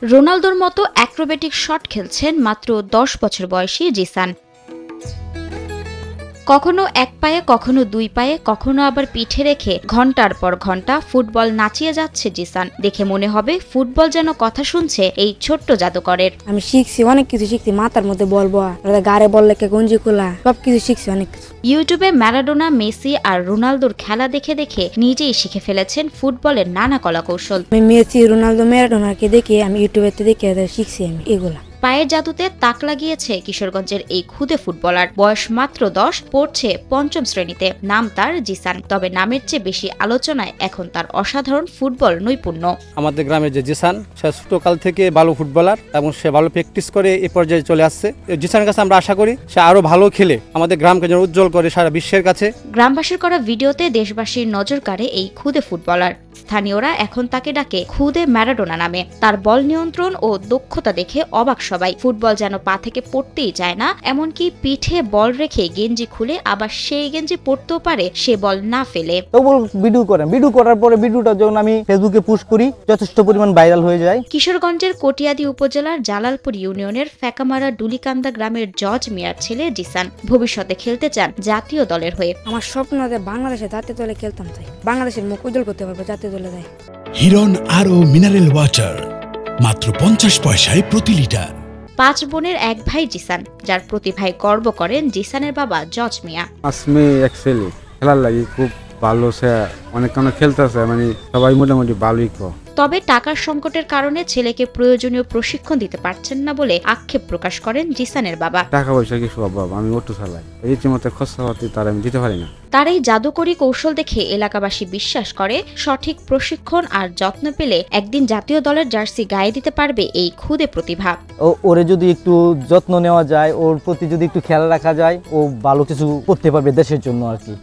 রোনালদোর মতো acrobatic shot খেলছেন মাত্র ১০ বছর বয়সী জিসান। কখনো এক পায়ে, কখনো দুই পায়ে, কখনো আবার পিঠে রেখে ঘন্টার পর ঘন্টা ফুটবল নাচিয়ে যাচ্ছে জিসান। দেখে মনে হবে ফুটবল যেন কথা শুনছে এই ছোট্ট জাদুকরের। আমি শিখছি, অনেক কিছু শিখছি। মাথার মধ্যে বলবো, গাড়ে বল লেখে, গঞ্জি খোলা, সবকিছু শিখছি, অনেক কিছু। ইউটিউবে ম্যারাডোনা, মেসি আর রোনালদোর খেলা দেখে দেখে নিজেই শিখে ফেলেছেন ফুটবলের নানা কলাকৌশল। আমি মেসি, রোনালদো, ম্যারাডোনাকে দেখে আমি ইউটিউবে দেখে শিখছি আমি এগুলা। পায়ের জাদুতে তাক লাগিয়েছে কিশোরগঞ্জের এই খুদে ফুটবলার। বয়স মাত্র 10, পড়ছে ৫ম শ্রেণীতে। নাম তার জিসান, তবে নামের চেয়ে বেশি আলোচনায় এখন তার অসাধারণ ফুটবল নৈপুণ্য। আমাদের গ্রামের যে জিসান, সে ছোটকাল থেকে ভালো ফুটবলার এবং সে ভালো প্র্যাকটিস করে এই পর্যায়ে চলে আসছে। জিসানের কাছে আমরা আশা করি সে আরো ভালো খেলে আমাদের গ্রামকে যেন উজ্জ্বল করে সারা বিশ্বের কাছে। গ্রামবাসীর করা ভিডিওতে দেশবাসীর নজর কাড়ে এই খুদে ফুটবলার। স্থানীয়রা এখন তাকে ডাকে খুদে ম্যারাডোনা নামে। তার বল নিয়ন্ত্রণ ও দক্ষতা দেখে অবাক সবাই। ফুটবল যেন পা থেকে পড়তেই চায় না, এমনকি পিঠে বল রেখে গেঞ্জি খুলে আবার সেই গেঞ্জি পড়তেও পারে সে বল না ফেলে। ভিডিও করার পরে ভিডিওটা যখন আমি ফেসবুকে পোস্ট করি, যথেষ্ট পরিমাণ ভাইরাল হয়ে যায়। কিশোরগঞ্জের কটিয়াদি উপজেলার জালালপুর ইউনিয়নের ফেকামারা ডুলিকান্দা গ্রামের জজ মিয়ার ছেলে জিসান ভবিষ্যতে খেলতে চান জাতীয় দলের হয়ে। আমার স্বপ্ন যে বাংলাদেশে জাতীয় দলে খেলতাম চাই, বাংলাদেশের মুখ উজ্জ্বল করতে পারবো জাতীয় দলে যায়। হিরন আরো মিনারেল ওয়াটার মাত্র 50 পয়সায় প্রতি লিটার। 5 বোনের এক ভাই জিসান, যার প্রতিভায় গর্ব করেন জিসানের বাবা জজ মিয়া। আসমে এক্সেলি খেলার লাগি খুব ভালো, সে অনেক খেলতেছে, মানে সবাই মোটামুটি ভালোই। তবে টাকার সংকটের কারণে ছেলেকে প্রয়োজনীয় প্রশিক্ষণ দিতে পারছেন না বলে আক্ষেপ প্রকাশ করেন জিসানের বাবা। টাকা পয়সা কিছু অভাব, আমি অটো চালাই, রীতিমতো খরচাপাতি তার আমি দিতে পারি না। তার এই জাদুকরী কৌশল দেখে এলাকাবাসী বিশ্বাস করে সঠিক প্রশিক্ষণ আর যত্ন পেলে একদিন জাতীয় দলের জার্সি গায়ে দিতে পারবে এই খুদে প্রতিভা। ওরে যদি একটু যত্ন নেওয়া যায়, ওর প্রতি যদি একটু খেয়াল রাখা যায়, ও ভালো কিছু করতে পারবে দেশের জন্য আর কি।